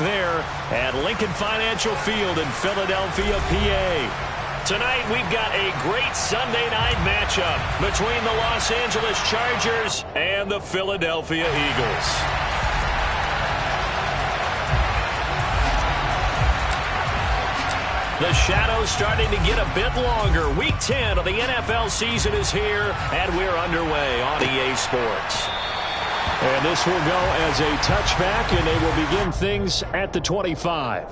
there at Lincoln Financial Field in Philadelphia, PA. Tonight, we've got a great Sunday night matchup between the Los Angeles Chargers and the Philadelphia Eagles. The shadow's starting to get a bit longer. Week 10 of the NFL season is here, and we're underway on EA Sports. And this will go as a touchback, and they will begin things at the 25.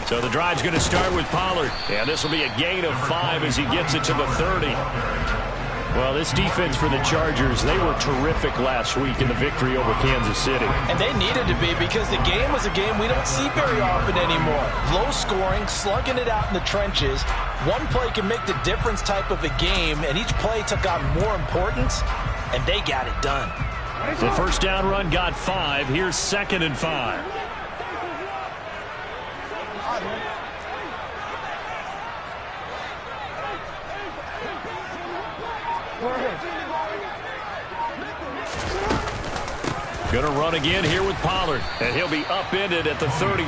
So the drive's going to start with Pollard. And this will be a gain of 5 as he gets it to the 30. Well, this defense for the Chargers, they were terrific last week in the victory over Kansas City. And they needed to be because the game was a game we don't see very often anymore. Low scoring, slugging it out in the trenches. One play can make the difference type of a game, and each play took on more importance, and they got it done. The first down run got 5. Here's 2nd and 5. Going to run again here with Pollard. And he'll be upended at the 33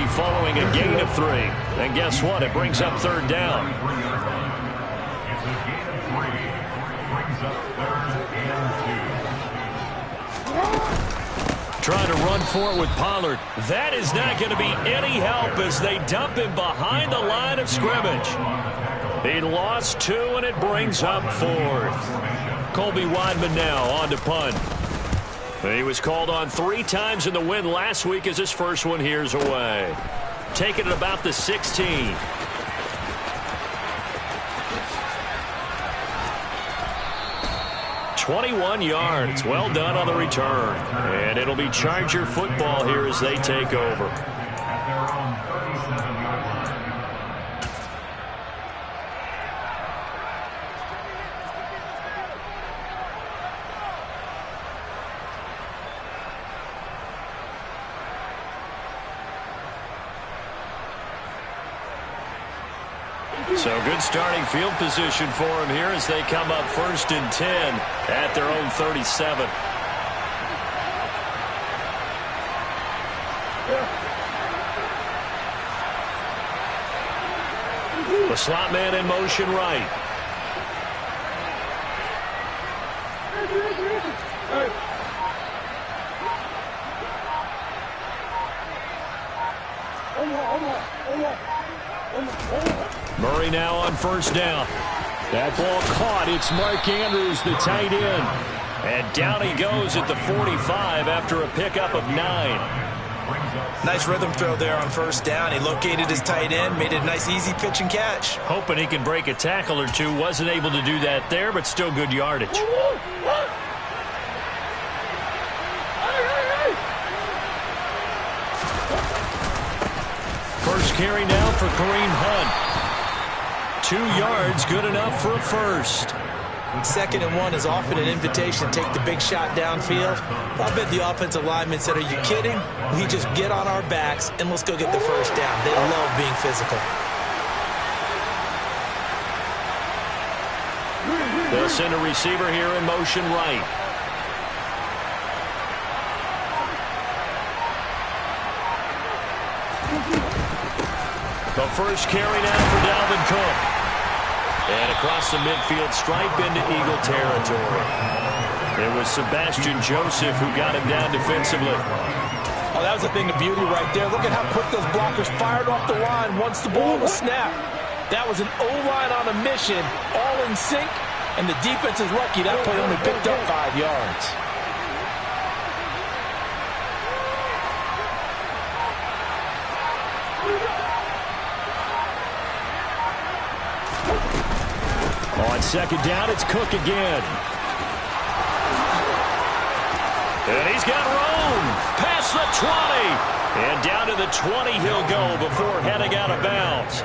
following a gain of 3. And guess what? It brings up 3rd down. Trying to run for it with Pollard. That is not going to be any help as they dump him behind the line of scrimmage. He lost 2, and it brings up 4th. Colby Weidman now on to punt. He was called on 3 times in the win last week as his first one here's away. Taking it about the 16. "21 yards. Well done on the return. And it'll be Charger football here as they take over. So good starting field position for him here as they come up 1st and 10 at their own 37. The slot man in motion right. Murray now on 1st down. That ball caught. It's Mark Andrews, the tight end. And down he goes at the 45 after a pickup of 9. Nice rhythm throw there on 1st down. He located his tight end, made it a nice easy pitch and catch. Hoping he can break a tackle or 2. Wasn't able to do that there, but still good yardage. First carry now for Kareem Hunt. 2 yards, good enough for a first. 2nd and 1 is often an invitation to take the big shot downfield. I bet the offensive lineman said, "Are you kidding? We just get on our backs and let's go get the first down." They love being physical. They'll send a receiver here in motion right. The first carry now for Dalvin Cook. And across the midfield stripe into Eagle territory. It was Sebastian Joseph who got him down defensively. Oh, that was a thing of beauty right there. Look at how quick those blockers fired off the line once the ball was snapped. That was an O-line on a mission, all in sync, and the defense is lucky that play only picked up 5 yards. On second down, it's Cook again. And he's got room past the 20. And down to the 20 he'll go before heading out of bounds.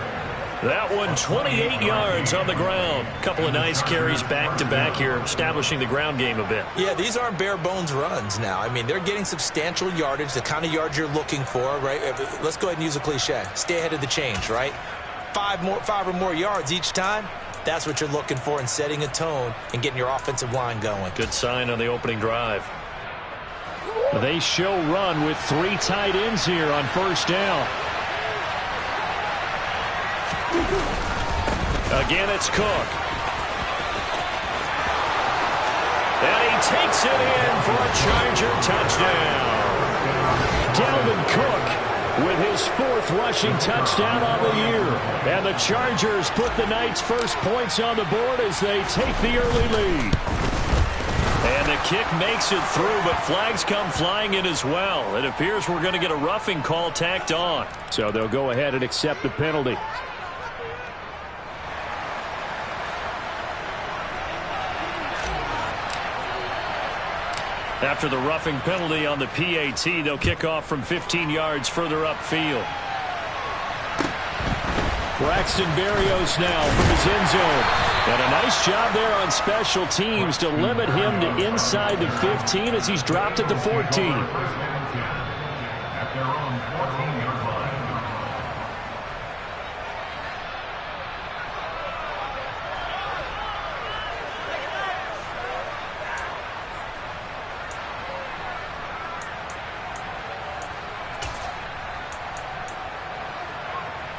That one 28 yards on the ground. Couple of nice carries back-to-back here, establishing the ground game a bit. Yeah, these aren't bare-bones runs now. I mean, they're getting substantial yardage, the kind of yards you're looking for, right? Let's go ahead and use a cliche. Stay ahead of the change, right? Five or more yards each time. That's what you're looking for in setting a tone and getting your offensive line going. Good sign on the opening drive. They show run with 3 tight ends here on first down. Again, it's Cook. And he takes it in for a Charger touchdown. Dalvin Cook with his 4th rushing touchdown on the year. And the Chargers put the night's first points on the board as they take the early lead. And the kick makes it through, but flags come flying in as well. It appears we're going to get a roughing call tacked on. So they'll go ahead and accept the penalty. After the roughing penalty on the PAT, they'll kick off from 15 yards further upfield. Braxton Berrios now from his end zone. And a nice job there on special teams to limit him to inside the 15 as he's dropped at the 14.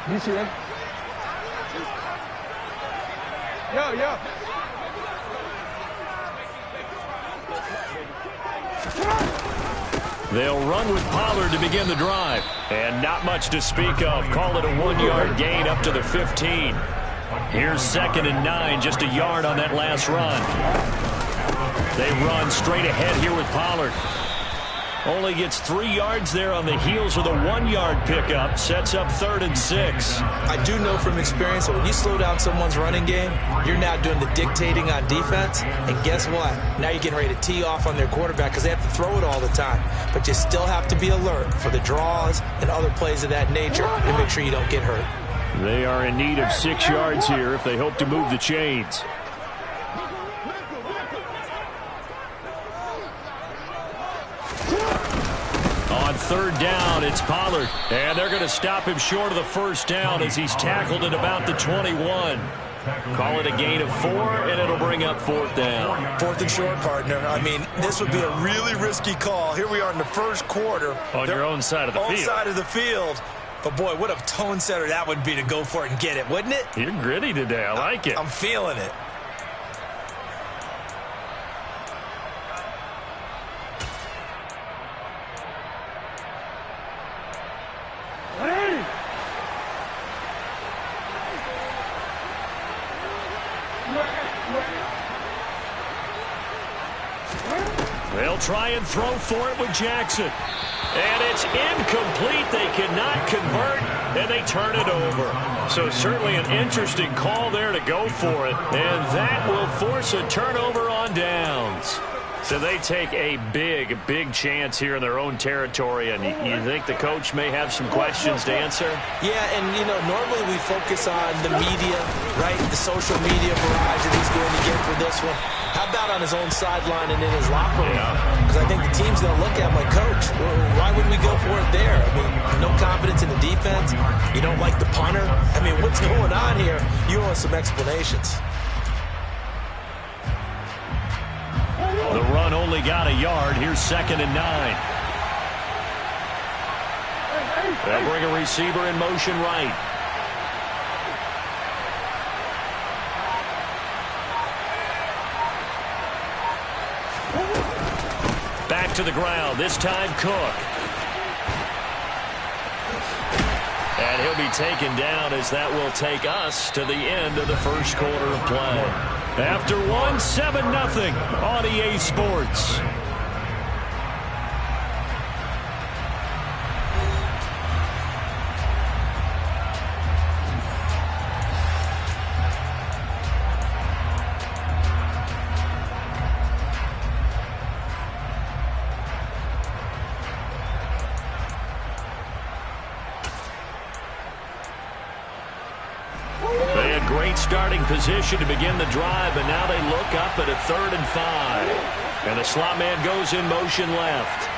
You see that? Yo. They'll run with Pollard to begin the drive. And not much to speak of. Call it a 1-yard gain up to the 15. Here's 2nd and 9, just a yard on that last run. They run straight ahead here with Pollard. Only gets 3 yards there on the heels of the 1-yard pickup. Sets up 3rd and 6. I do know from experience that when you slow down someone's running game, you're now doing the dictating on defense. And guess what? Now you're getting ready to tee off on their quarterback because they have to throw it all the time. But you still have to be alert for the draws and other plays of that nature to make sure you don't get hurt. They are in need of 6 yards here if they hope to move the chains. On 3rd down, it's Pollard. And they're going to stop him short of the 1st down as he's tackled at about the 21. Call it a gain of 4, and it'll bring up 4th down. 4th and short, partner. I mean, this would be a really risky call. Here we are in the first quarter. On your own side of the field. Own side of the field. But, boy, what a tone setter that would be to go for it and get it, wouldn't it? You're gritty today. I like it. I'm feeling it. They'll try and throw for it with Jackson. And it's incomplete. They cannot convert, and they turn it over. So certainly an interesting call there to go for it. And that will force a turnover on downs. So they take a big, big chance here in their own territory. And you think the coach may have some questions to answer? Yeah, and, you know, normally we focus on the media, right? The social media barrage that he's going to get for this one. How about on his own sideline and in his locker room? Because I think the team's going to look at him like, Coach, why would we go for it there? I mean, no confidence in the defense. You don't like the punter. I mean, what's going on here? You owe us some explanations. The run only got a yard. Here's 2nd and 9. They'll bring a receiver in motion right. Back to the ground. This time Cook. And he'll be taken down as that will take us to the end of the first quarter of play. After one, 7-0 on EA Sports. starting position to begin the drive, but now they look up at a 3rd and 5. And the slot man goes in motion left.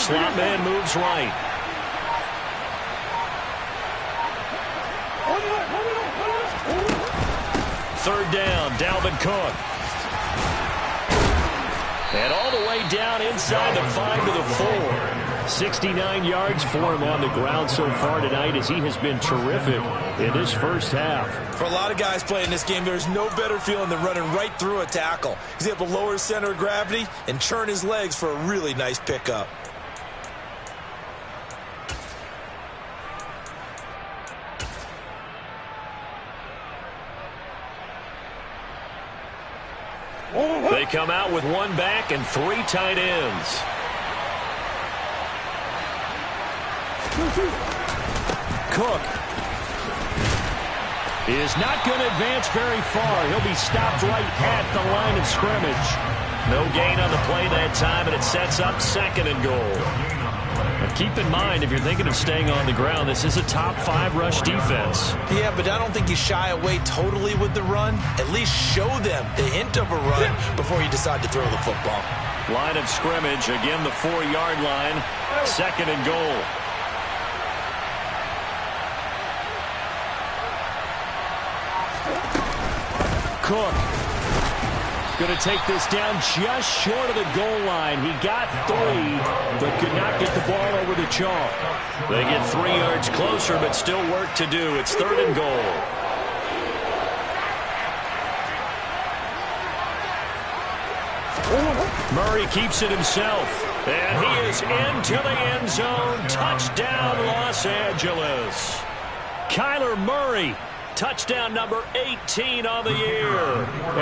Slot man moves right. Third down, Dalvin Cook. And all the way down inside the 5 to the 4. 69 yards for him on the ground so far tonight as he has been terrific in this first half. For a lot of guys playing this game, there's no better feeling than running right through a tackle. He's able to lower his center of gravity and churn his legs for a really nice pickup. They come out with 1 back and 3 tight ends. Cook is not going to advance very far. He'll be stopped right at the line of scrimmage. No gain on the play that time, and it sets up 2nd and goal. But keep in mind, if you're thinking of staying on the ground, this is a top 5 rush defense. Yeah, but I don't think you shy away totally with the run. At least show them the hint of a run before you decide to throw the football. Line of scrimmage, again the 4-yard line, 2nd and goal. Cook going to take this down just short of the goal line. He got 3, but could not get the ball over the chalk. They get 3 yards closer, but still work to do. It's 3rd and goal. Murray keeps it himself, and he is into the end zone. Touchdown, Los Angeles. Kyler Murray. Touchdown number 18 on the year.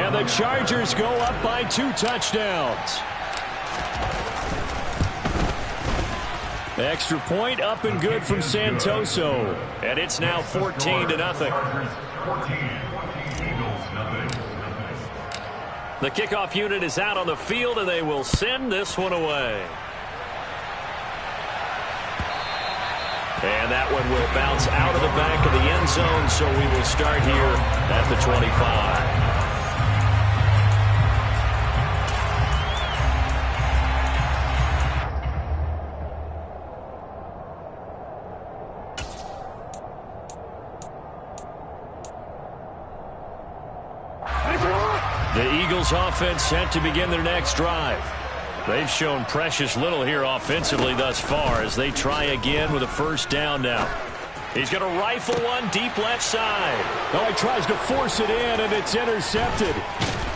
And the Chargers go up by 2 touchdowns. The extra point up and good from Santoso. And it's now 14-0. The kickoff unit is out on the field, and they will send this one away. And that one will bounce out of the back of the end zone, so we will start here at the 25. The Eagles offense set to begin their next drive. They've shown precious little here offensively thus far as they try again with a 1st down now. He's going to rifle one deep left side. Oh, he tries to force it in, and it's intercepted.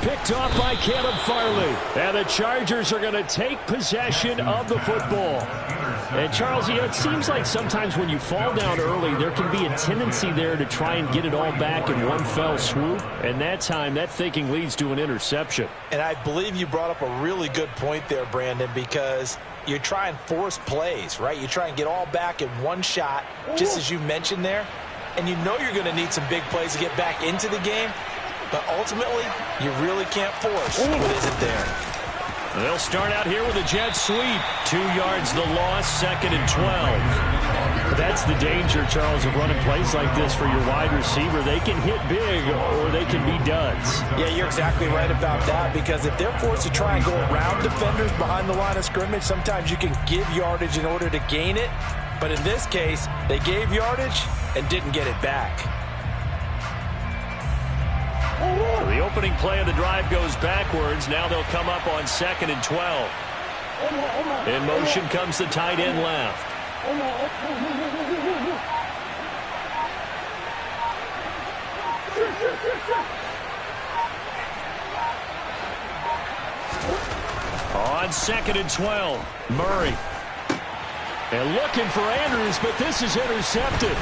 Picked off by Caleb Farley. And the Chargers are going to take possession of the football. And, Charles, you know, it seems like sometimes when you fall down early, there can be a tendency there to try and get it all back in one fell swoop. And that time, that thinking leads to an interception. And I believe you brought up a really good point there, Brandon, because you try and force plays, right? You try and get all back in one shot, just as you mentioned there. And you know you're going to need some big plays to get back into the game. But ultimately, you really can't force what isn't there. They'll start out here with a jet sweep. 2 yards the loss, 2nd and 12. That's the danger, Charles, of running plays like this for your wide receiver. They can hit big or they can be duds. Yeah, you're exactly right about that, because if they're forced to try and go around defenders behind the line of scrimmage, sometimes you can give yardage in order to gain it. But in this case, they gave yardage and didn't get it back. The opening play of the drive goes backwards. Now they'll come up on 2nd and 12. In motion comes the tight end left. On 2nd and 12, Murray. And looking for Andrews, but this is intercepted.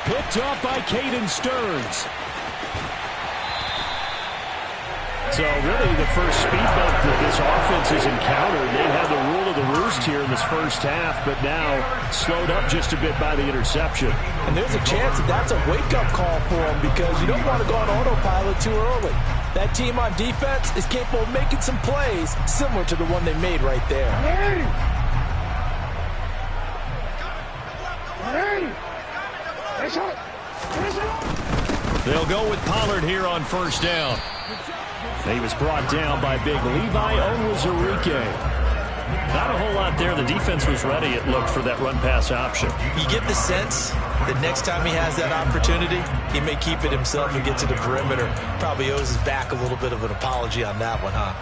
Picked off by Caden Stearns. So really the first speed bump that this offense has encountered. They had the rule of the roost here in this first half, but now slowed up just a bit by the interception. And there's a chance that that's a wake-up call for them, because you don't want to go on autopilot too early. That team on defense is capable of making some plays similar to the one they made right there. They'll go with Pollard here on first down. He was brought down by big Levi Onwuzurike. Not a whole lot there. The defense was ready, it looked, for that run-pass option. You get the sense that next time he has that opportunity, he may keep it himself and get to the perimeter. Probably owes his back a little bit of an apology on that one, huh?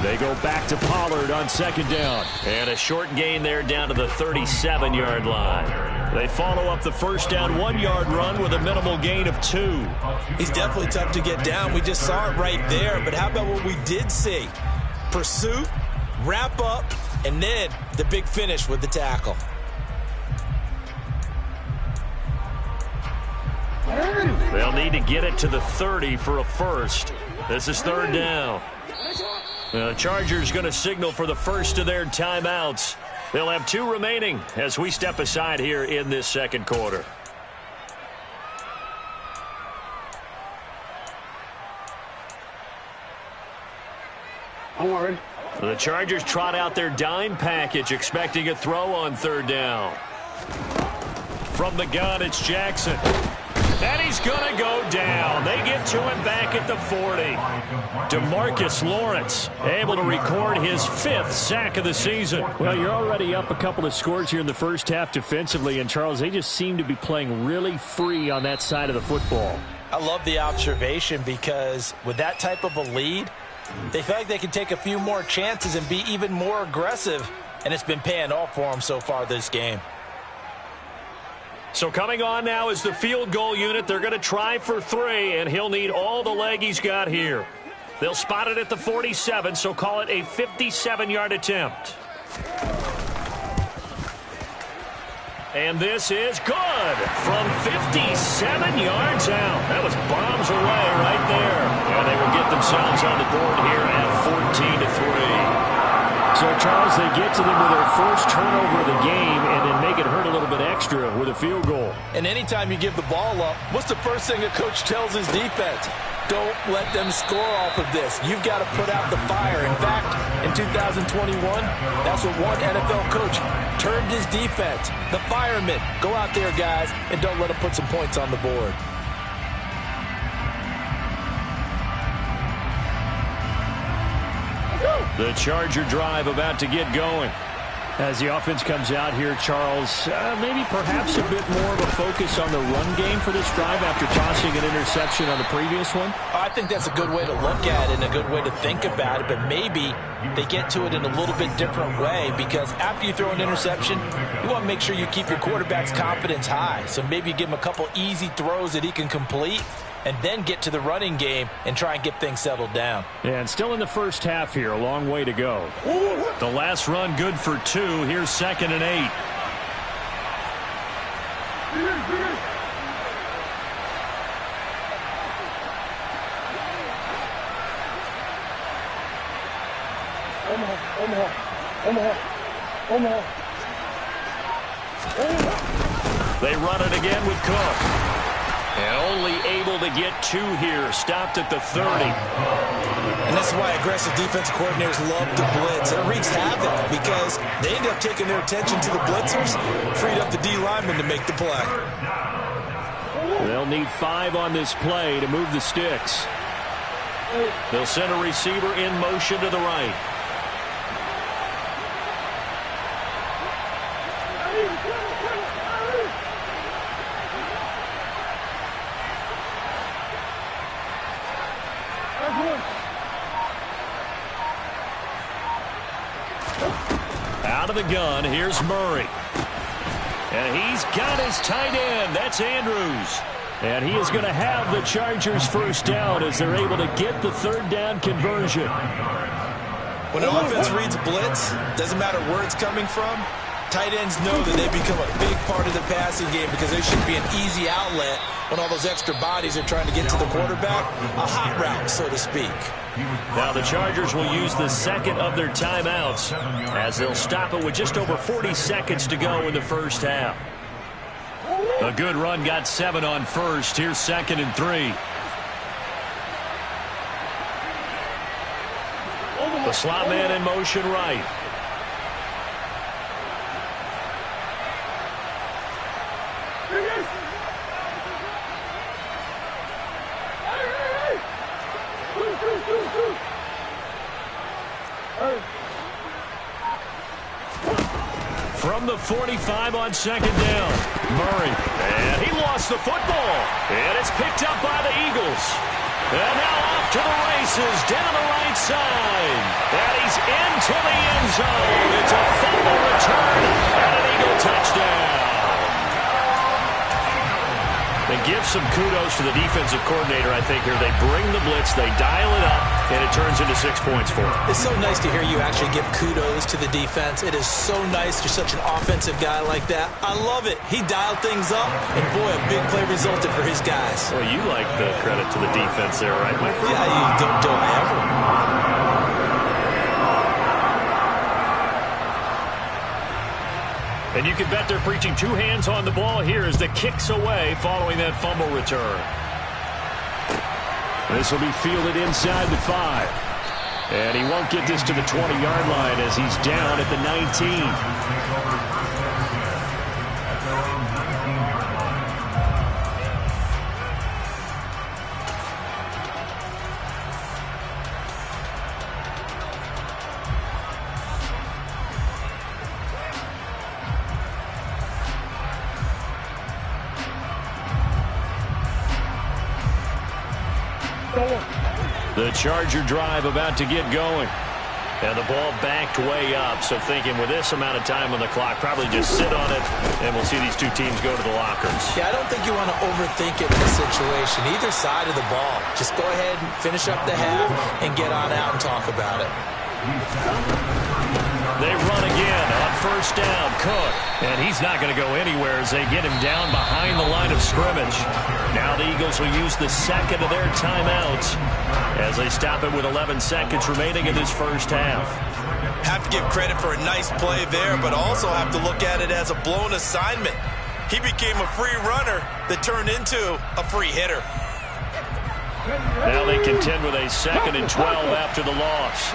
They go back to Pollard on second down. And a short gain there down to the 37-yard line. They follow up the first down 1-yard run with a minimal gain of 2. He's definitely tough to get down. We just saw it right there. But how about what we did see? Pursuit, wrap up, and then the big finish with the tackle. They'll need to get it to the 30 for a first. This is third down. The Chargers going to signal for the first of their timeouts. They'll have 2 remaining as we step aside here in this second quarter. I'm worried. The Chargers trot out their dime package, expecting a throw on third down. From the gun, it's Jackson. And he's going to go down. They get to him back at the 40. DeMarcus Lawrence able to record his 5th sack of the season. Well, you're already up a couple of scores here in the first half defensively, and Charles, they just seem to be playing really free on that side of the football. I love the observation because with that type of a lead, they feel like they can take a few more chances and be even more aggressive, and it's been paying off for them so far this game. So coming on now is the field goal unit. They're going to try for 3, and he'll need all the leg he's got here. They'll spot it at the 47, so call it a 57-yard attempt. And this is good from 57 yards out. That was bombs away right there. And they will get themselves on the board here at 14-3. So, Charles, they get to them with their first turnover of the game and then make it hurt a little bit extra with a field goal. And anytime you give the ball up, what's the first thing a coach tells his defense? Don't let them score off of this. You've got to put out the fire. In fact, in 2021, that's what one NFL coach termed his defense. The firemen. Go out there, guys, and don't let them put some points on the board. The Charger drive about to get going. As the offense comes out here, Charles, maybe perhaps a bit more of a focus on the run game for this drive after tossing an interception on the previous one? I think that's a good way to look at it and a good way to think about it, but maybe they get to it in a little bit different way because after you throw an interception, you want to make sure you keep your quarterback's confidence high. So maybe you give him a couple easy throws that he can complete and then get to the running game and try and get things settled down. And still in the first half here, a long way to go. The last run good for 2. Here's 2nd and 8. They run it again with Cook. And only able to get 2 here. Stopped at the 30. And this is why aggressive defensive coordinators love to blitz. It wreaks havoc because they end up taking their attention to the blitzers, freed up the D lineman to make the play. They'll need 5 on this play to move the sticks. They'll send a receiver in motion to the right. Out of the gun, here's Murray. And he's got his tight end. That's Andrews. And he is going to have the Chargers first down as they're able to get the third down conversion. When an offense reads blitz, doesn't matter where it's coming from, tight ends know that they become a big part of the passing game because they should be an easy outlet when all those extra bodies are trying to get to the quarterback. A hot route, so to speak. Now the Chargers will use the second of their timeouts as they'll stop it with just over 40 seconds to go in the first half. A good run got 7 on first. Here's 2nd and 3. The slot man in motion right. From the 45 on second down. Murray. And he lost the football. And it's picked up by the Eagles. And now off to the races down the right side. And he's into the end zone. It's a fumble return and an Eagle touchdown. They give some kudos to the defensive coordinator, I think, here. They bring the blitz, they dial it up, and it turns into 6 points for them. It's so nice to hear you actually give kudos to the defense. It is so nice. You're such an offensive guy like that. I love it. He dialed things up, and boy, a big play resulted for his guys. Well, you like the credit to the defense there, right, my friend? Yeah, you don't I ever. And you can bet they're preaching two hands on the ball here as the kick's away following that fumble return. This will be fielded inside the 5. And he won't get this to the 20-yard line as he's down at the 19. The Charger drive about to get going. And the ball backed way up. So thinking with this amount of time on the clock, probably just sit on it, and we'll see these two teams go to the lockers. Yeah, I don't think you want to overthink it in this situation. Either side of the ball. Just go ahead and finish up the half and get on out and talk about it. They run again on first down. Cook. And he's not going to go anywhere as they get him down behind the line of scrimmage. Now the Eagles will use the second of their timeouts as they stop it with 11 seconds remaining in this first half. Have to give credit for a nice play there, but also have to look at it as a blown assignment. He became a free runner that turned into a free hitter. Now they contend with a 2nd and 12 after the loss.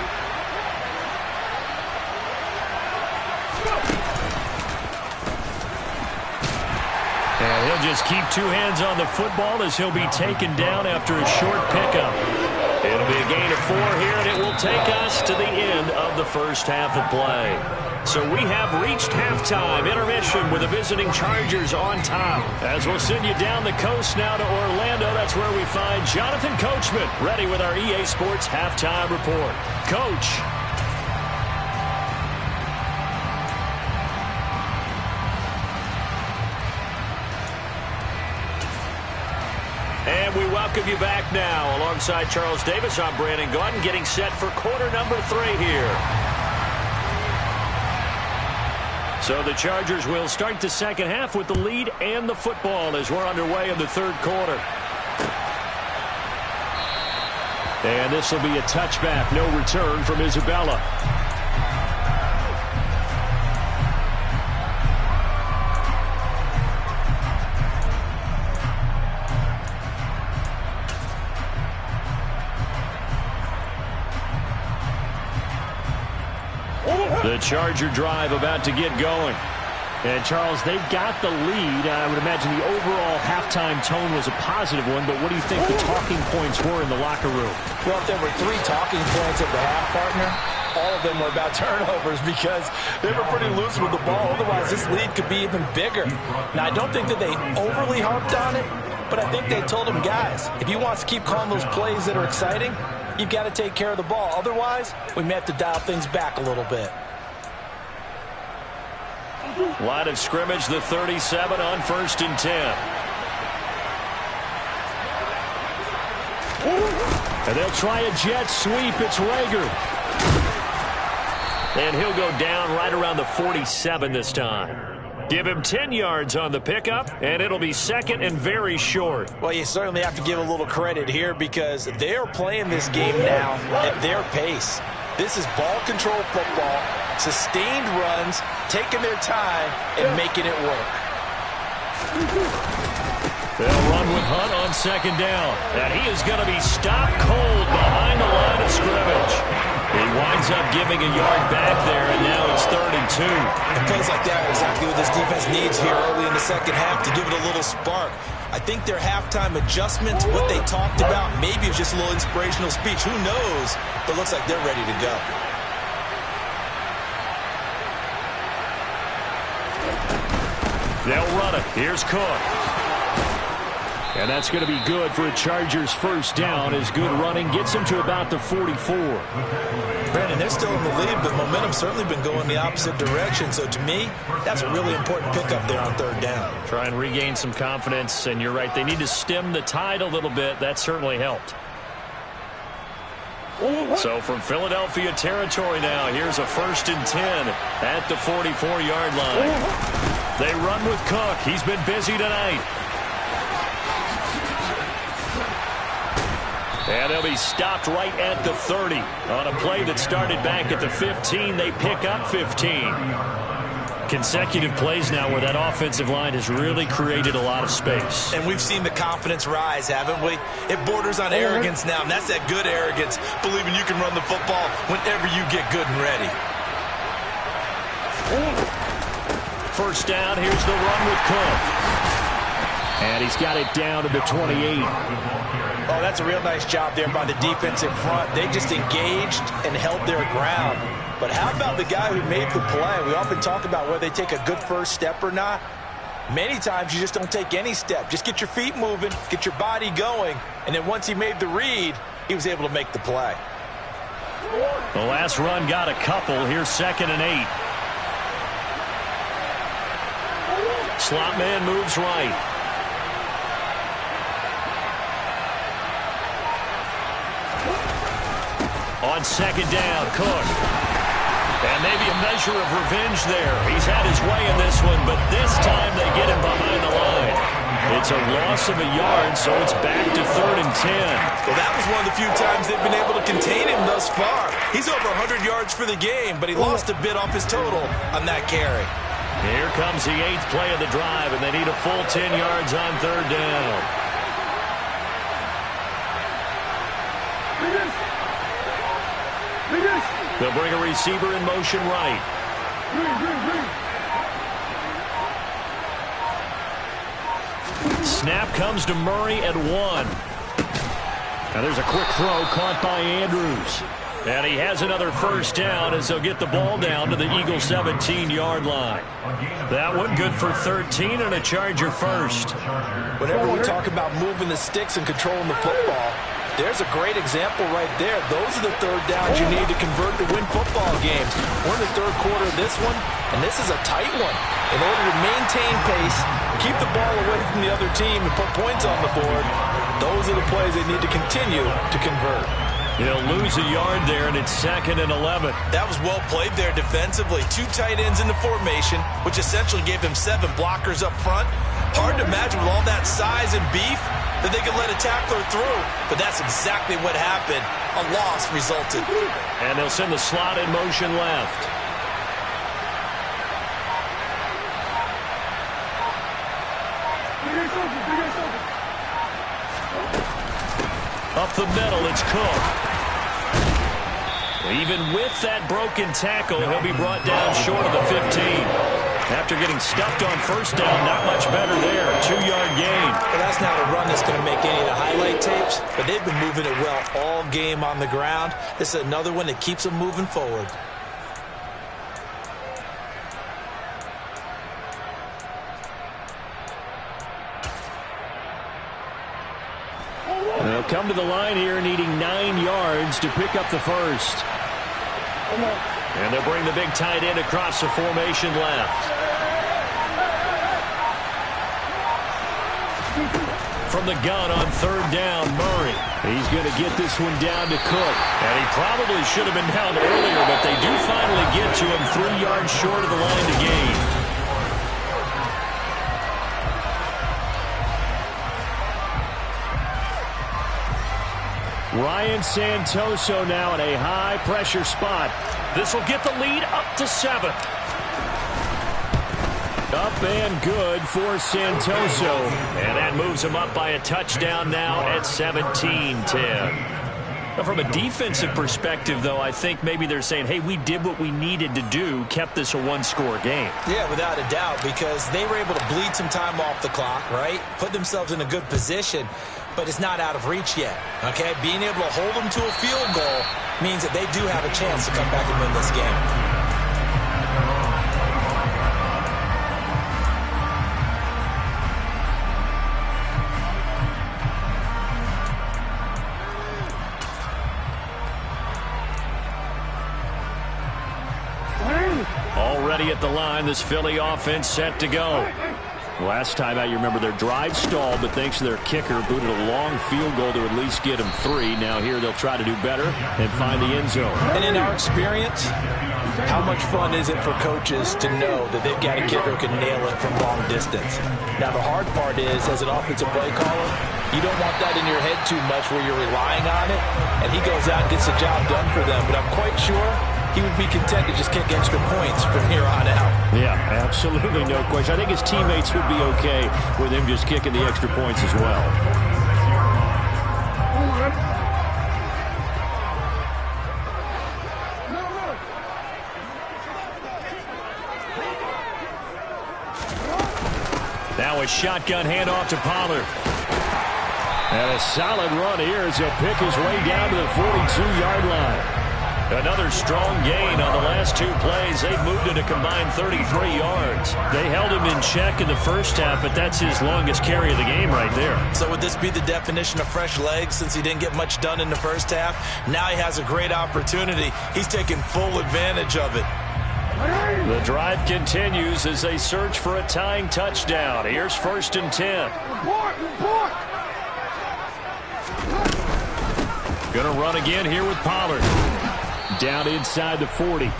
And he'll just keep two hands on the football as he'll be taken down after a short pickup. It'll be a gain of 4 here, and it will take us to the end of the first half of play. So we have reached halftime intermission with the visiting Chargers on top. As we'll send you down the coast now to Orlando, that's where we find Jonathan Coachman ready with our EA Sports halftime report. Coach. And we welcome you back now. Alongside Charles Davis, I'm Brandon Gaudin, getting set for quarter number 3 here. So the Chargers will start the second half with the lead and the football as we're underway in the third quarter. And this will be a touchback, no return from Isabella. The Charger drive about to get going. And, Charles, they've got the lead. I would imagine the overall halftime tone was a positive one, but what do you think the talking points were in the locker room? Well, if there were 3 talking points at the half, partner, all of them were about turnovers because they were pretty loose with the ball. Otherwise, this lead could be even bigger. Now, I don't think that they overly harped on it, but I think they told them, guys, if you want to keep calling those plays that are exciting, you've got to take care of the ball. Otherwise, we may have to dial things back a little bit. Line of scrimmage, the 37 on 1st and 10. And they'll try a jet sweep. It's Rager. And he'll go down right around the 47 this time. Give him 10 yards on the pickup, and it'll be 2nd and very short. Well, you certainly have to give a little credit here because they're playing this game now at their pace. This is ball control football, sustained runs, taking their time, and making it work. They'll run with Hunt on 2nd down. And he is going to be stopped cold behind the line of scrimmage. He winds getting a yard back there, and now it's 3rd and 2. And plays like that are exactly what this defense needs here early in the second half to give it a little spark. I think their halftime adjustments, what they talked about, maybe it's just a little inspirational speech. Who knows? But it looks like they're ready to go. They'll run it. Here's Cook. And that's going to be good for a Chargers first down as good running gets them to about the 44. Brandon, they're still in the lead, but momentum's certainly been going the opposite direction. So to me, that's a really important pickup there on 3rd down. Try and regain some confidence, and you're right. They need to stem the tide a little bit. That certainly helped. So from Philadelphia territory now, here's a 1st and 10 at the 44-yard line. They run with Cook. He's been busy tonight. And they'll be stopped right at the 30. On a play that started back at the 15, they pick up 15. Consecutive plays now where that offensive line has really created a lot of space. And we've seen the confidence rise, haven't we? It borders on arrogance now, and that's that good arrogance, believing you can run the football whenever you get good and ready. First down, here's the run with Cook. And he's got it down to the 28. Oh, that's a real nice job there by the defensive front. They just engaged and held their ground. But how about the guy who made the play? We often talk about whether they take a good first step or not. Many times you just don't take any step. Just get your feet moving, get your body going, and then once he made the read, he was able to make the play. The last run got a couple. Here's 2nd and 8. Slot man moves right. On 2nd down, Cook. And maybe a measure of revenge there. He's had his way in this one, but this time they get him behind the line. It's a loss of a yard, so it's back to 3rd and 10. Well, that was one of the few times they've been able to contain him thus far. He's over 100 yards for the game, but he lost a bit off his total on that carry. Here comes the 8th play of the drive, and they need a full 10 yards on 3rd down. They'll bring a receiver in motion right. Snap comes to Murray at 1. Now there's a quick throw caught by Andrews. And he has another first down as they'll get the ball down to the Eagles' 17-yard line. That one good for 13 and a Charger first. Whenever we talk about moving the sticks and controlling the football, there's a great example right there. Those are the 3rd downs you need to convert to win football games. We're in the 3rd quarter of this one, and this is a tight one. In order to maintain pace, keep the ball away from the other team, and put points on the board, those are the plays they need to continue to convert. They'll lose a yard there, and it's 2nd and 11. That was well played there defensively. 2 tight ends in the formation, which essentially gave them 7 blockers up front. Hard to imagine with all that size and beef that they could let a tackler through, but that's exactly what happened. A loss resulted. And they'll send the slot in motion left. Up the middle, it's Cook. Even with that broken tackle, he'll be brought down short of the 15. After getting stuffed on first down, not much better there. 2-yard gain. Well, that's not a run that's going to make any of the highlight tapes, but they've been moving it well all game on the ground. This is another one that keeps them moving forward. They'll come to the line here needing 9 yards to pick up the first. And they'll bring the big tight end across the formation left. From the gun on 3rd down, Murray. He's going to get this one down to Cook. And he probably should have been down earlier, but they do finally get to him 3 yards short of the line to gain. Ryan Santoso now in a high-pressure spot. This will get the lead up to 7. Up and good for Santoso. And that moves him up by a touchdown now at 17-10. From a defensive perspective, though, I think maybe they're saying, hey, we did what we needed to do, kept this a one-score game. Yeah, without a doubt, because they were able to bleed some time off the clock, right? Put themselves in a good position, but it's not out of reach yet, okay? Being able to hold them to a field goal means that they do have a chance to come back and win this game. Already at the line, this Philly offense set to go. Last time out, you remember their drive stalled, but thanks to their kicker, booted a long field goal to at least get them 3. Now here they'll try to do better and find the end zone. And in our experience, how much fun is it for coaches to know that they've got a kicker who can nail it from long distance? Now the hard part is, as an offensive play caller, you don't want that in your head too much where you're relying on it, and he goes out and gets the job done for them. But I'm quite sure he would be content to just kick extra points from here on out. Yeah, absolutely no question. I think his teammates would be okay with him just kicking the extra points as well. Now a shotgun handoff to Pollard. And a solid run here as he'll pick his way down to the 42-yard line. Another strong gain on the last 2 plays. They've moved it a combined 33 yards. They held him in check in the first half, but that's his longest carry of the game right there. So would this be the definition of fresh legs since he didn't get much done in the first half? Now he has a great opportunity. He's taking full advantage of it. The drive continues as they search for a tying touchdown. Here's 1st and 10. Gonna run again here with Pollard. Down inside the 40.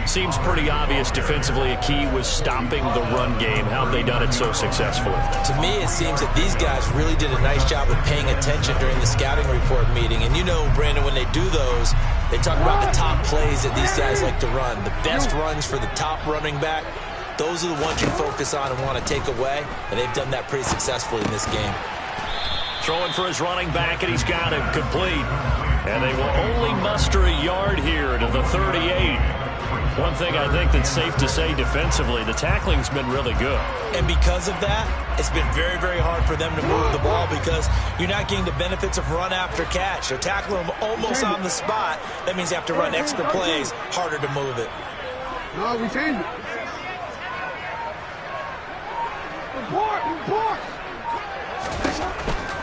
Seems pretty obvious defensively a key was stopping the run game. How have they done it so successfully? To me, it seems that these guys really did a nice job of paying attention during the scouting report meeting. And you know, Brandon, when they do those, they talk about the top plays that these guys like to run. The best runs for the top running back, those are the ones you focus on and want to take away. And they've done that pretty successfully in this game. Throwing for his running back, and he's got him complete. And they will only muster a yard here to the 38. One thing I think that's safe to say defensively, the tackling's been really good. And because of that, it's been very, very hard for them to move the ball because you're not getting the benefits of run after catch. They're tackling them almost on the spot. That means you have to run extra plays, harder to move it. No, we changed it. Report!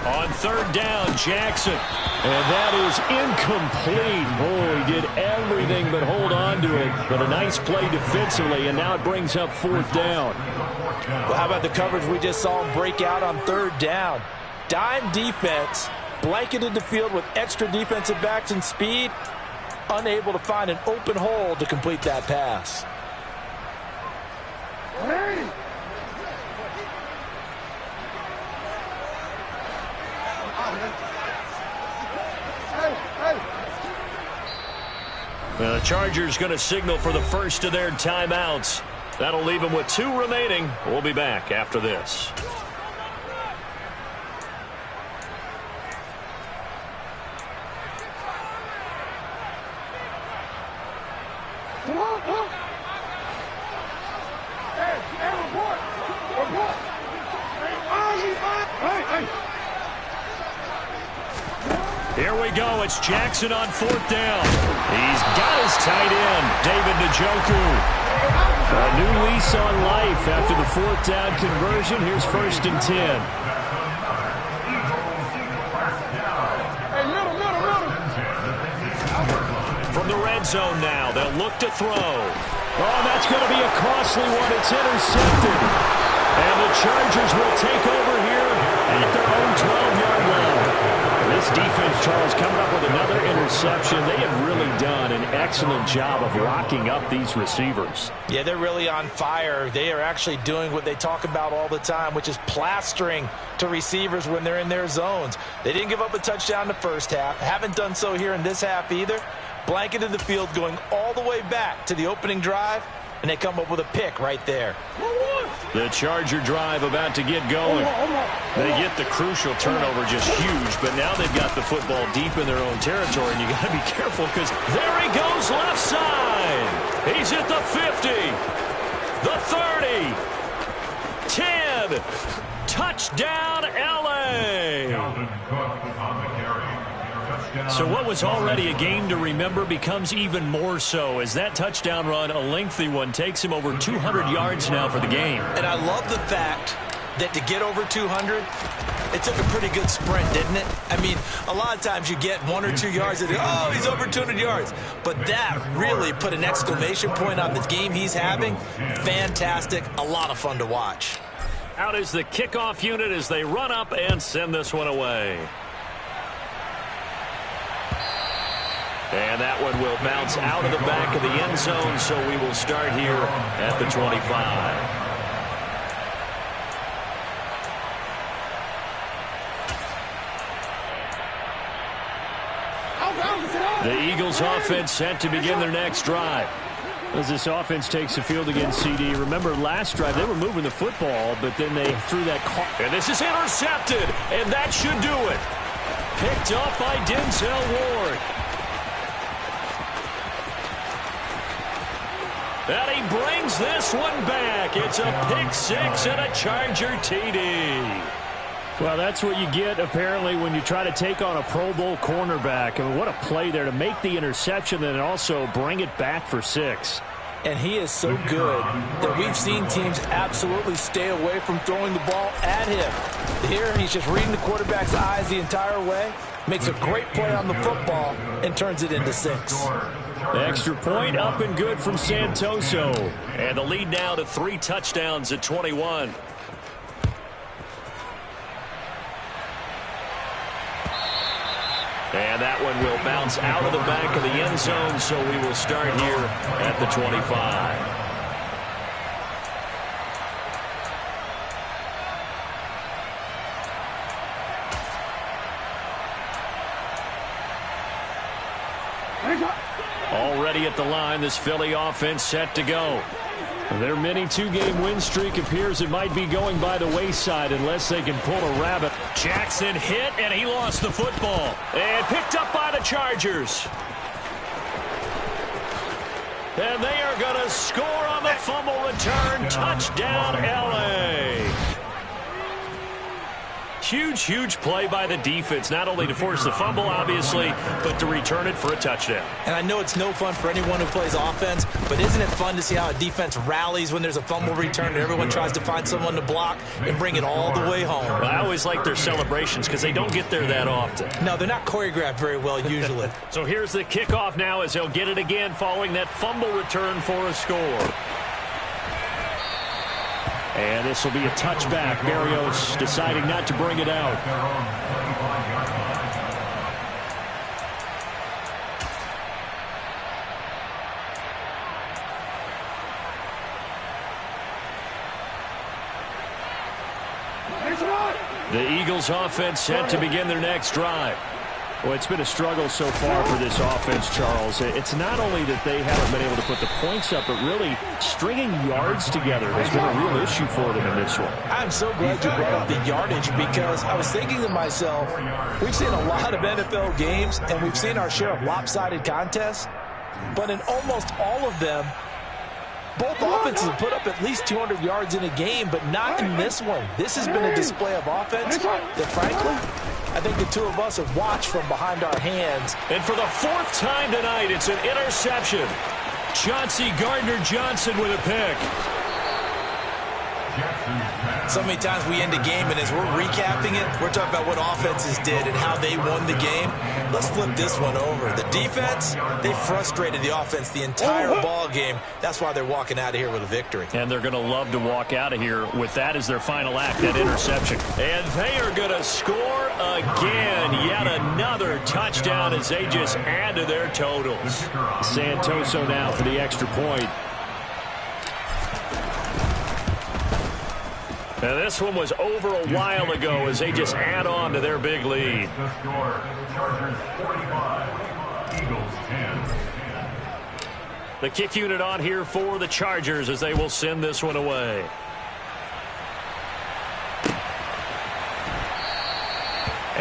On 3rd down, Jackson. And that is incomplete. Oh, he did everything but hold on to it. But a nice play defensively, and now it brings up 4th down. Well, how about the coverage we just saw him break out on 3rd down? Dime defense, blanketed the field with extra defensive backs and speed, unable to find an open hole to complete that pass. Hey! The Chargers going to signal for the first of their timeouts. That'll leave them with 2 remaining. We'll be back after this. Here we go. It's Jackson on 4th down. He's got his tight end, David Njoku. A new lease on life after the 4th down conversion. Here's 1st and 10. From the red zone now, they'll look to throw. Oh, that's going to be a costly one. It's intercepted. And the Chargers will take over here at their own 12-yard line. This defense, Charles, coming up with another interception. They have really done an excellent job of locking up these receivers. Yeah, they're really on fire. They are actually doing what they talk about all the time, which is plastering to receivers when they're in their zones. They didn't give up a touchdown in the first half. Haven't done so here in this half either. Blanketed the field going all the way back to the opening drive, and they come up with a pick right there. The Charger drive about to get going. They get the crucial turnover, just huge, but now they've got the football deep in their own territory, and you got to be careful because there he goes left side. He's at the 50, the 30, 10, touchdown LA. So what was already a game to remember becomes even more so as that touchdown run, a lengthy one, takes him over 200 yards now for the game. And I love the fact that to get over 200, it took a pretty good sprint, didn't it? I mean, a lot of times you get 1 or 2 yards and, oh, he's over 200 yards. But that really put an exclamation point on the game he's having. Fantastic. A lot of fun to watch. Out is the kickoff unit as they run up and send this one away. And that one will bounce out of the back of the end zone, so we will start here at the 25. The Eagles offense set to begin their next drive. As this offense takes the field against CD, remember last drive they were moving the football, but then they threw that call. And this is intercepted, and that should do it. Picked up by Denzel Ward. And he brings this one back. It's a pick six and a Charger TD. Well, that's what you get, apparently, when you try to take on a Pro Bowl cornerback. I mean, what a play there to make the interception and also bring it back for 6. And he is so good that we've seen teams absolutely stay away from throwing the ball at him. Here, he's just reading the quarterback's eyes the entire way, makes a great play on the football, and turns it into 6. The extra point up and good from Santoso. And the lead now to 3 touchdowns at 21. And that one will bounce out of the back of the end zone, so we will start here at the 25. Already at the line, this Philly offense set to go. Their mini 2-game win streak appears it might be going by the wayside unless they can pull a rabbit. Jackson hit, and he lost the football. And picked up by the Chargers. And they are going to score on the fumble return. Touchdown, L.A. Huge, huge play by the defense, not only to force the fumble, obviously, but to return it for a touchdown. And I know it's no fun for anyone who plays offense, but isn't it fun to see how a defense rallies when there's a fumble return and everyone tries to find someone to block and bring it all the way home? Well, I always like their celebrations because they don't get there that often. No, they're not choreographed very well usually. So here's the kickoff now as they'll get it again following that fumble return for a score. And this will be a touchback. Barrios deciding not to bring it out. The Eagles offense set to begin their next drive. Well, it's been a struggle so far for this offense, Charles. It's not only that they haven't been able to put the points up, but really stringing yards together has been a real issue for them in this one. I'm so glad you brought up the yardage because I was thinking to myself, we've seen a lot of NFL games and we've seen our share of lopsided contests, but in almost all of them, both offenses have put up at least 200 yards in a game, but not in this one. This has been a display of offense that, frankly, I think the two of us have watched from behind our hands. And for the 4th time tonight, it's an interception. Chauncey Gardner-Johnson with a pick. So many times we end a game, and as we're recapping it, we're talking about what offenses did and how they won the game. Let's flip this one over. The defense, they frustrated the offense the entire ball game. That's why they're walking out of here with a victory. And they're going to love to walk out of here with that as their final act, that interception. And they are going to score again. Yet another touchdown as they just add to their totals. Santoso now for the extra point. And this one was over a while ago as they just add on to their big lead. The score, Chargers 45, Eagles 10. The kick unit on here for the Chargers as they will send this one away.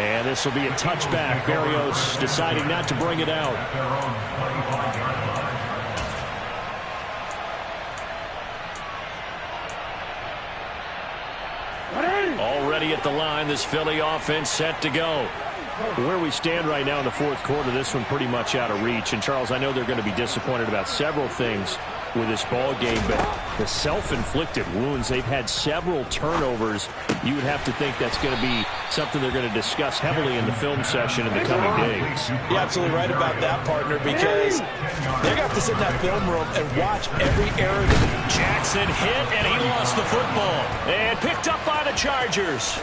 And this will be a touchback. Berrios deciding not to bring it out. Already at the line, this Philly offense set to go. Where we stand right now in the fourth quarter, this one pretty much out of reach. And, Charles, I know they're going to be disappointed about several things with this ball game, but the self-inflicted wounds, they've had several turnovers. You would have to think that's going to be something they're going to discuss heavily in the film session in the coming days. You're absolutely right about that, partner, because they're going to have to sit in that film room and watch every error. Jackson hit, and he lost the football. And picked up by the Chargers.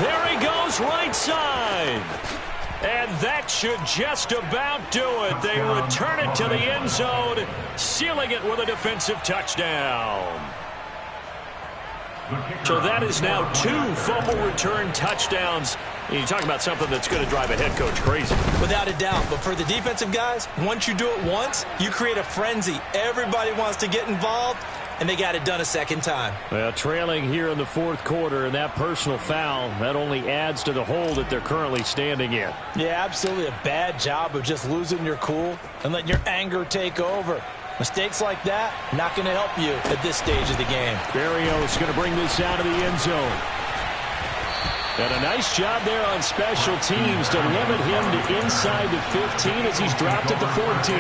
There he goes, right side. And that should just about do it. They return it to the end zone, sealing it with a defensive touchdown. So that is now 2 fumble return touchdowns. And you talk about something that's going to drive a head coach crazy. Without a doubt. But for the defensive guys, once you do it once, you create a frenzy. Everybody wants to get involved, and they got it done a second time. Well, trailing here in the fourth quarter, and that personal foul, that only adds to the hole that they're currently standing in. Yeah, absolutely a bad job of just losing your cool and letting your anger take over. Mistakes like that, not going to help you at this stage of the game. Berrios going to bring this out of the end zone. And a nice job there on special teams to limit him to inside the 15 as he's dropped at the 14.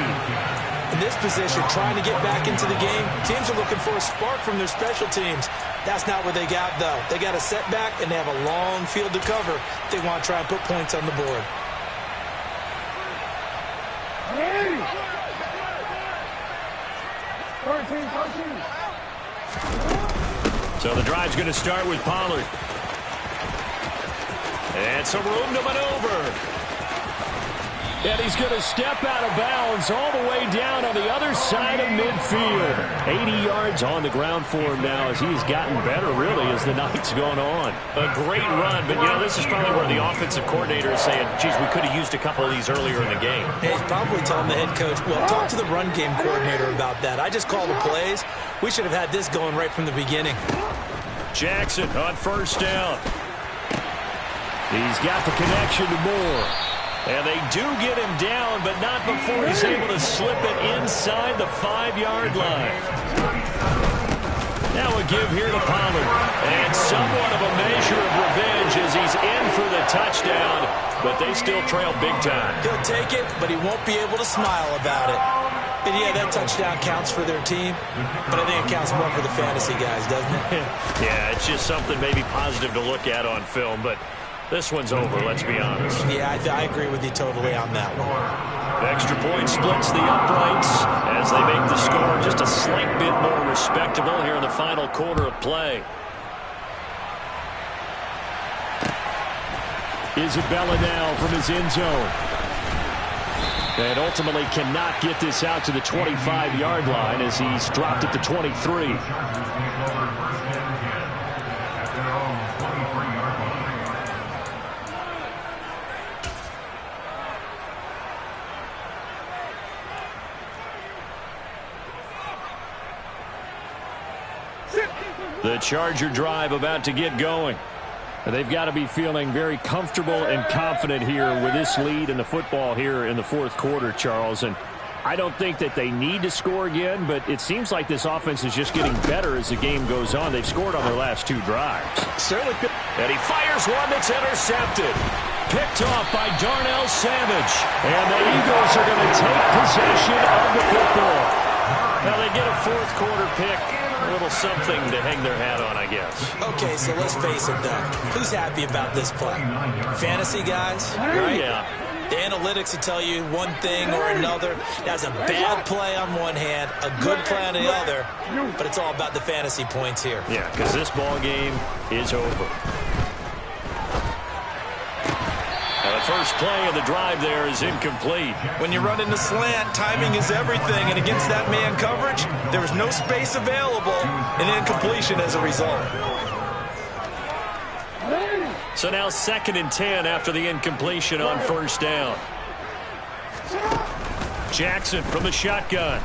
In this position, trying to get back into the game, teams are looking for a spark from their special teams. That's not what they got, though. They got a setback, and they have a long field to cover if they want to try and put points on the board. So the drive's going to start with Pollard. And some room to maneuver. And he's going to step out of bounds all the way down on the other side of midfield. 80 yards on the ground for him now as he's gotten better, really, as the night's gone on. A great run, but, you know, this is probably where the offensive coordinator is saying, geez, we could have used a couple of these earlier in the game. Hey, he's probably telling the head coach, well, talk to the run game coordinator about that. I just called the plays. We should have had this going right from the beginning. Jackson on first down. He's got the connection to Moore. And they do get him down, but not before he's able to slip it inside the 5-yard line. Now a give here to Pollard. And somewhat of a measure of revenge as he's in for the touchdown, but they still trail big time. He'll take it, but he won't be able to smile about it. And yeah, that touchdown counts for their team, but I think it counts more for the fantasy guys, doesn't it? Yeah, it's just something maybe positive to look at on film, but this one's over, let's be honest. Yeah, I agree with you totally on that one. Extra point splits the uprights as they make the score just a slight bit more respectable here in the final quarter of play. Isabella now from his end zone. And ultimately cannot get this out to the 25-yard line as he's dropped at the 23. The Charger drive about to get going. They've got to be feeling very comfortable and confident here with this lead in the football here in the fourth quarter, Charles. And I don't think that they need to score again, but it seems like this offense is just getting better as the game goes on. They've scored on their last 2 drives. Certainly. And he fires one that's intercepted. Picked off by Darnell Savage. And the Eagles are going to take possession of the football. Now they get a fourth quarter pick. A little something to hang their hat on, I guess. Okay, so let's face it, though. Who's happy about this play? Fantasy guys, right? Yeah. The analytics will tell you one thing or another. That's a bad play on one hand, a good play on the other, but it's all about the fantasy points here. Yeah, because this ball game is over. Now the first play of the drive there is incomplete. When you run in the slant, timing is everything, and against that man coverage, there was no space available, and incompletion as a result. So now 2nd and 10 after the incompletion on first down. Jackson from the shotgun.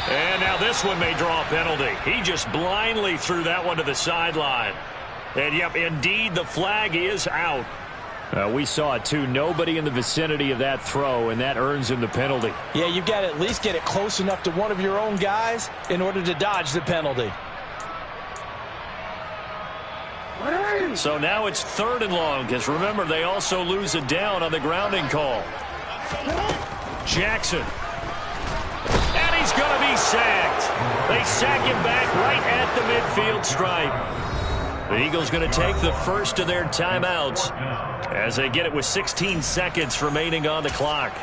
And now this one may draw a penalty. He just blindly threw that one to the sideline. And, yep, indeed, the flag is out. We saw it, too. Nobody in the vicinity of that throw, and that earns him the penalty. Yeah, you've got to at least get it close enough to one of your own guys in order to dodge the penalty. So now it's 3rd and long, because remember, they also lose a down on the grounding call. Jackson. And he's going to be sacked. They sack him back right at the midfield stripe. The Eagles going to take the first of their timeouts as they get it with 16 seconds remaining on the clock.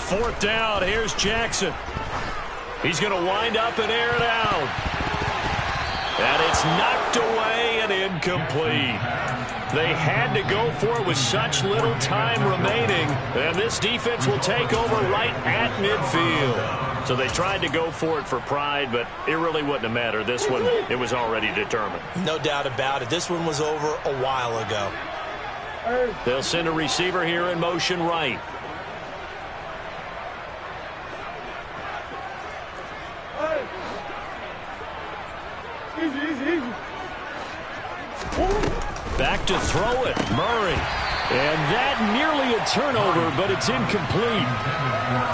Fourth down, here's Jackson. He's going to wind up and air it out. And it's knocked away and incomplete. They had to go for it with such little time remaining. And this defense will take over right at midfield. So they tried to go for it for pride, but it really wouldn't have mattered. This one, it was already determined. No doubt about it. This one was over a while ago. They'll send a receiver here in motion right. Back to throw it, Murray. And that nearly a turnover, but it's incomplete.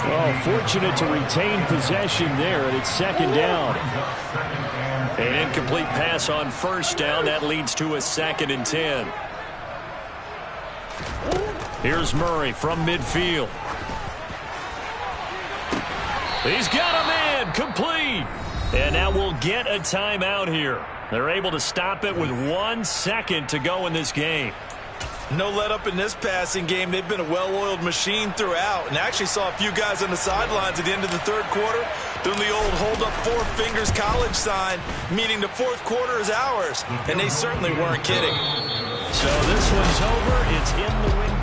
Oh, fortunate to retain possession there, and it's 2nd down. An incomplete pass on 1st down. That leads to a 2nd and 10. Here's Murray from midfield. He's got a man, complete. And now we'll get a timeout here. They're able to stop it with 1 second to go in this game. No let up in this passing game. They've been a well-oiled machine throughout. And actually saw a few guys on the sidelines at the end of the 3rd quarter doing the old hold up 4 fingers college sign, meaning the 4th quarter is ours. And they certainly weren't kidding. So this one's over. It's in the win.